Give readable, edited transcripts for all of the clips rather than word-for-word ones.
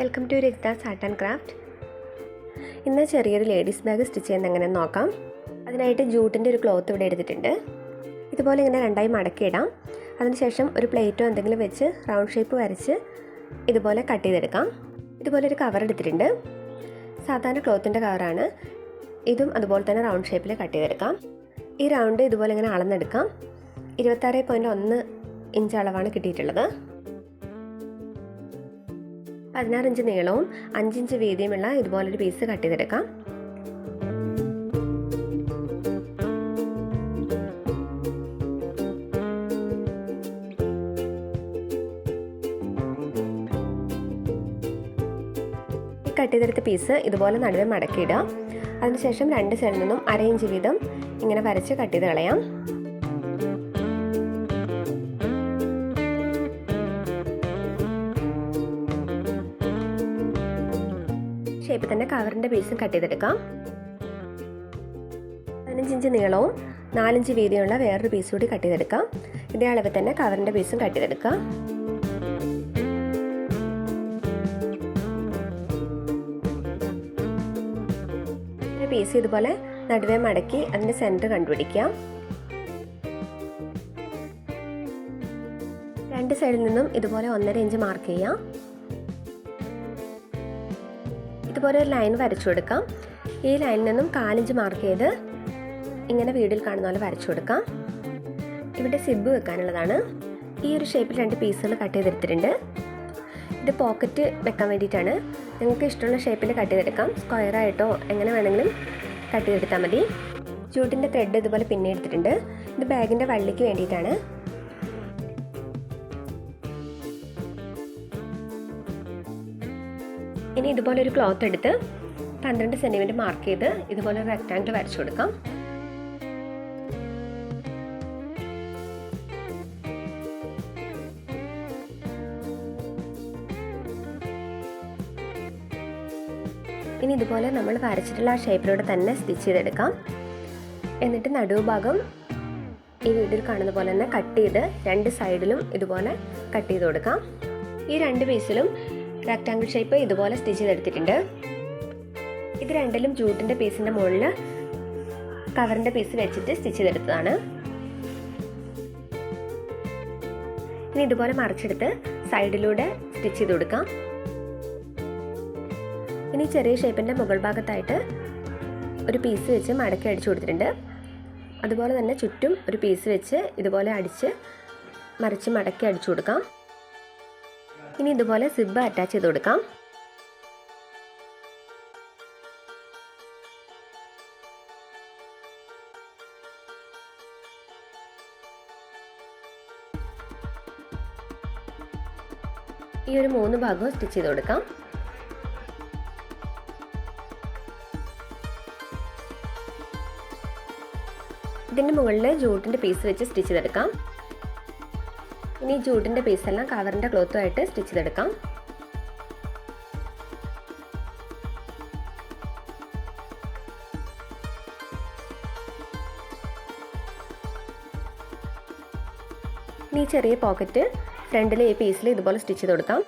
Welcome to Rajitha's art and craft. ഇന്ന് ചെറിയൊരു ladies bag stitch ചെയ്യുന്നത് എങ്ങനെയെന്ന് നോക്കാം. അതിനായിട്ട് ജൂട്ടിൻ്റെ ഒരു ക്ലോത്ത് ഇവിടെ എടുത്തിട്ടുണ്ട്. ഇതുപോലെ ഇങ്ങനെ രണ്ടായി മടക്കിയിടാം. അതിനുശേഷം ഒരു പ്ലേറ്റോ എന്തെങ്കിലും വെച്ച് റൗണ്ട് ഷേപ്പ് വരച്ച് ഇതുപോലെ കട്ട് ചെയ്തെടുക്കാം. ഇതുപോലെ ഒരു കവർ എടുത്തിട്ടുണ്ട്. സാധാരണ ക്ലോത്തിൻ്റെ കവറാണ്. ഇതും അതുപോലെ തന്നെ റൗണ്ട് ഷേപ്പിൽ കട്ട് ചെയ്തെടുക്കാം. ഈ റൗണ്ട് ഇതുപോലെ ഇങ്ങനെ അളന്നെടുക്കാം. 26.1 ഇഞ്ച് അളവാണ് കിട്ടിയിട്ടുള്ളത്. 16 ഇഞ്ച് നീളവും 5 ഇഞ്ച് വീതിയുമുള്ള ഇതുപോലൊരു പീസ് കട്ട് ചെയ്തെടുക്കാം. ഈ കട്ട് ചെയ്തെടുത്ത പീസ് ഇതുപോലെ നടുവെ മടക്കിയിടുക. അതിനുശേഷം 2 സൈഡിൽ നിന്നും 1/2 ഇഞ്ച് വീതം ഇങ്ങനെ വരച്ച് കട്ട് ചെയ്ത് കളയാം. ഷേപ്പിൽ തന്നെ കവറിൻ്റെ പീസും കട്ട് ചെയ്തെടുക്കാം. 15 ഇഞ്ച് നീളവും 4 ഇഞ്ച് വീതിയുള്ള വേറൊരു പീസ് കൂടി കട്ട് ചെയ്തെടുക്കാം. ഇതേ അളവിൽ തന്നെ കവറിൻ്റെ പീസും കട്ട് ചെയ്തെടുക്കാം. ഒരു പീസ് ഇതുപോലെ നടുവേ മടക്കി അതിൻ്റെ സെൻറ്റർ കണ്ടുപിടിക്കാം. 2 സൈഡിൽ നിന്നും ഇതുപോലെ 1.5 ഇഞ്ച് മാർക്ക് ചെയ്യാം. ഇതുപോലെ ഒരു ലൈൻ വരച്ചു കൊടുക്കാം. ഈ ലൈനിൽ നിന്നും 4 ഇഞ്ച് മാർക്ക് ചെയ്ത് ഇങ്ങനെ വീഡിയോയിൽ കാണുന്ന പോലെ വരച്ചു കൊടുക്കാം. ഇവിടെ സിബ് വെക്കാനുള്ളതാണ്. ഈ ഒരു ഷേപ്പിൽ 2 പീസുകൾ കട്ട് ചെയ്തെടുത്തിട്ടുണ്ട്. ഇത് പോക്കറ്റ് വെക്കാൻ വേണ്ടിയിട്ടാണ്. നിങ്ങൾക്ക് ഇഷ്ടമുള്ള ഷേപ്പിൽ കട്ട് ചെയ്തെടുക്കാം. സ്ക്വയറായിട്ടോ എങ്ങനെ വേണമെങ്കിലും കട്ട് ചെയ്തെടുത്താൽ മതി. ജൂട്ടിൻ്റെ ത്രെഡ് ഇതുപോലെ പിന്നെ എടുത്തിട്ടുണ്ട്. ഇത് ബാഗിൻ്റെ വള്ളിക്ക് വേണ്ടിയിട്ടാണ്. ഇനി ഇതുപോലെ ഒരു ക്ലോത്ത് എടുത്ത് 12 സെൻറ്റിമീറ്റർ മാർക്ക് ചെയ്ത് ഇതുപോലെ ഒരു റെക്റ്റാങ്കിൾ വരച്ചു കൊടുക്കാം. ഇനി ഇതുപോലെ നമ്മൾ വരച്ചിട്ടുള്ള ആ ഷേപ്പിലൂടെ തന്നെ സ്റ്റിച്ച് ചെയ്തെടുക്കാം. എന്നിട്ട് നടുഭാഗം ഈ വീഡിയോയിൽ കാണുന്ന പോലെ തന്നെ കട്ട് ചെയ്ത് 2 സൈഡിലും ഇതുപോലെ കട്ട് ചെയ്ത് കൊടുക്കാം. ഈ 2 പീസിലും റെക്റ്റാങ്കിൾ ഷേപ്പ് ഇതുപോലെ സ്റ്റിച്ച് ചെയ്തെടുത്തിട്ടുണ്ട്. ഇത് രണ്ടിലും ജൂട്ടിൻ്റെ പീസിൻ്റെ മുകളിൽ കവറിൻ്റെ പീസ് വെച്ചിട്ട് സ്റ്റിച്ച് ചെയ്തെടുത്തതാണ്. ഇനി ഇതുപോലെ മറിച്ചെടുത്ത് സൈഡിലൂടെ സ്റ്റിച്ച് ചെയ്ത് കൊടുക്കാം. ഇനി ചെറിയ ഷേപ്പിൻ്റെ മുകൾ ഭാഗത്തായിട്ട് ഒരു പീസ് വെച്ച് മടക്കി അടിച്ചു കൊടുത്തിട്ടുണ്ട്. അതുപോലെ തന്നെ ചുറ്റും ഒരു പീസ് വെച്ച് ഇതുപോലെ അടിച്ച് മറിച്ച് മടക്കി അടിച്ചു കൊടുക്കാം. ഇനി ഇതുപോലെ സിബ് അറ്റാച്ച് ചെയ്ത് കൊടുക്കാം. ഈ ഒരു 3 ഭാഗവും സ്റ്റിച്ച് ചെയ്ത് കൊടുക്കാം. ഇതിൻ്റെ മുകളിൽ ജൂട്ടിൻ്റെ പീസ് വെച്ച് സ്റ്റിച്ച് ചെയ്തെടുക്കാം. ഇനി ജൂട്ടിൻ്റെ പീസെല്ലാം കവറിൻ്റെ ക്ലോത്തുമായിട്ട് സ്റ്റിച്ച് ചെയ്തെടുക്കാം. ഇനി ചെറിയ പോക്കറ്റ് ഫ്രണ്ടിലെ ഈ പീസിൽ ഇതുപോലെ സ്റ്റിച്ച് ചെയ്ത് കൊടുക്കാം.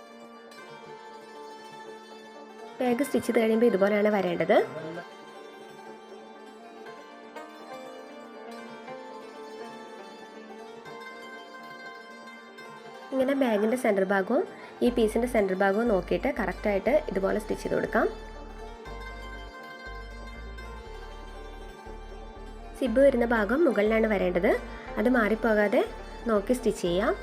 ബാഗ് സ്റ്റിച്ച് ചെയ്ത് കഴിയുമ്പോൾ ഇതുപോലെയാണ് വരേണ്ടത്. ഇങ്ങനെ ബാഗിൻ്റെ സെൻറ്റർ ഭാഗവും ഈ പീസിൻ്റെ സെൻറ്റർ ഭാഗവും നോക്കിയിട്ട് കറക്റ്റായിട്ട് ഇതുപോലെ സ്റ്റിച്ച് ചെയ്ത് കൊടുക്കാം. സിബ് വരുന്ന ഭാഗം മുകളിലാണ് വരേണ്ടത്. അത് മാറിപ്പോകാതെ നോക്കി സ്റ്റിച്ച് ചെയ്യാം.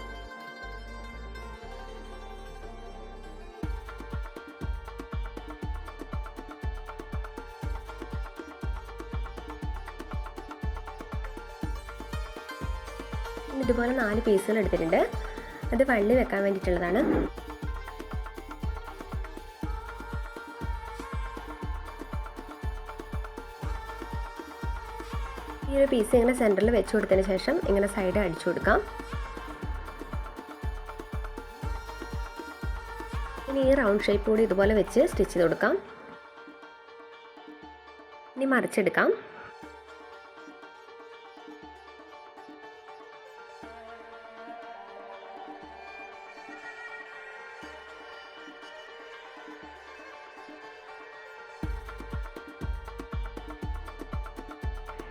ഇതുപോലെ 4 പീസുകൾ എടുത്തിട്ടുണ്ട്. അത് വള്ളി വെക്കാൻ വേണ്ടിയിട്ടുള്ളതാണ്. ഈ ഒരു പീസ് ഇങ്ങനെ സെൻറ്ററിൽ വെച്ച് കൊടുത്തതിന് ശേഷം ഇങ്ങനെ സൈഡ് അടിച്ചു കൊടുക്കാം. ഇനി ഈ റൗണ്ട് ഷേപ്പ് കൂടി ഇതുപോലെ വെച്ച് സ്റ്റിച്ച് ചെയ്ത് കൊടുക്കാം. ഇനി മറിച്ചെടുക്കാം.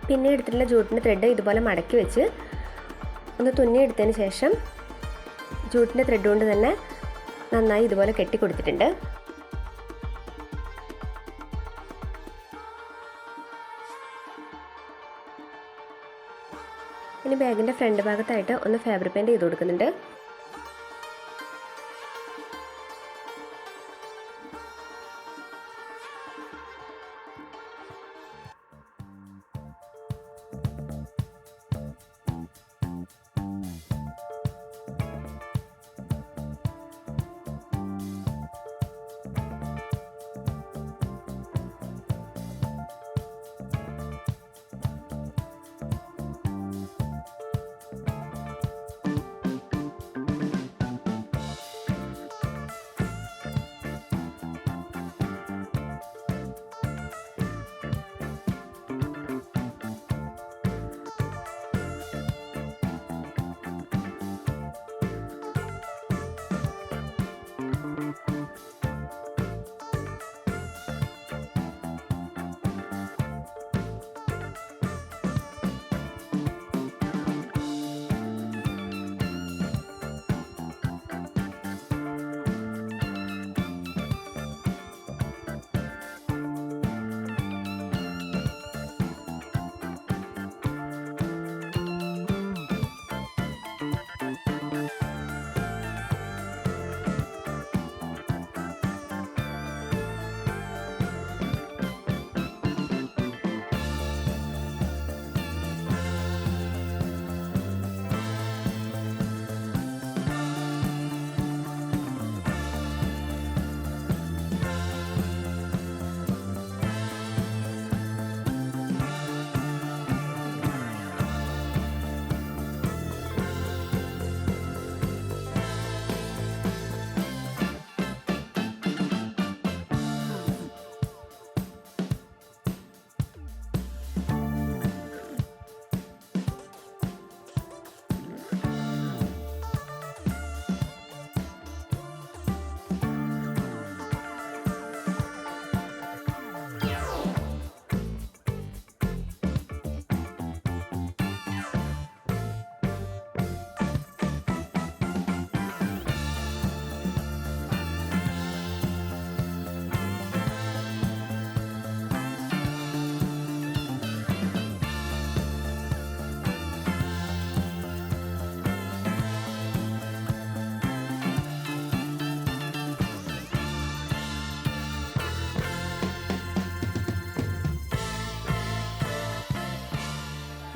പിന്നെ എടുത്തിട്ടുള്ള ജൂട്ടിൻ്റെ ത്രെഡ് ഇതുപോലെ മടക്കി വെച്ച് ഒന്ന് തുന്നിയെടുത്തതിന് ശേഷം ജൂട്ടിൻ്റെ ത്രെഡ് കൊണ്ട് തന്നെ നന്നായി ഇതുപോലെ കെട്ടി കൊടുത്തിട്ടുണ്ട്. ഇനി ബാഗിൻ്റെ ഫ്രണ്ട് ഭാഗത്തായിട്ട് ഒന്ന് ഫാബ്രിക് പെയിൻറ്റ് ചെയ്ത് കൊടുക്കുന്നുണ്ട്.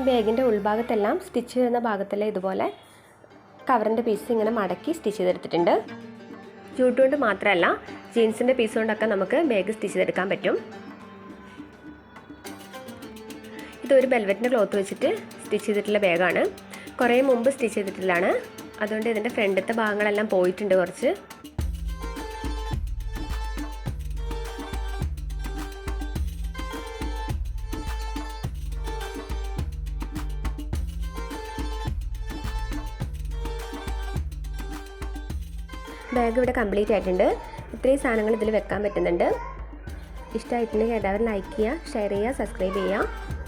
ബാഗിൻ്റെ ഉൾഭാഗത്തെല്ലാം സ്റ്റിച്ച് ചെയ്യുന്ന ഭാഗത്തെല്ലാം ഇതുപോലെ കവറിൻ്റെ പീസ് ഇങ്ങനെ മടക്കി സ്റ്റിച്ച് ചെയ്തെടുത്തിട്ടുണ്ട്. ജൂട്ട് കൊണ്ട് മാത്രമല്ല ജീൻസിൻ്റെ പീസ് കൊണ്ടൊക്കെ നമുക്ക് ബാഗ് സ്റ്റിച്ച് ചെയ്തെടുക്കാൻ പറ്റും. ഇതൊരു വെൽവെറ്റിൻ്റെ ക്ലോത്ത് വെച്ചിട്ട് സ്റ്റിച്ച് ചെയ്തിട്ടുള്ള ബാഗാണ്. കുറേ മുമ്പ് സ്റ്റിച്ച് ചെയ്തിട്ടുള്ളതാണ്. അതുകൊണ്ട് ഇതിൻ്റെ ഫ്രണ്ടത്തെ ഭാഗങ്ങളെല്ലാം പോയിട്ടുണ്ട് കുറച്ച്. ബാഗ് ഇവിടെ കംപ്ലീറ്റ് ആയിട്ടുണ്ട്. ഇത്രയും സാധനങ്ങൾ ഇതിൽ വെക്കാൻ പറ്റുന്നുണ്ട്. ഇഷ്ടമായിട്ടുണ്ടെങ്കിൽ എല്ലാവരും ലൈക്ക് ചെയ്യുക, ഷെയർ ചെയ്യുക, സബ്സ്ക്രൈബ് ചെയ്യുക.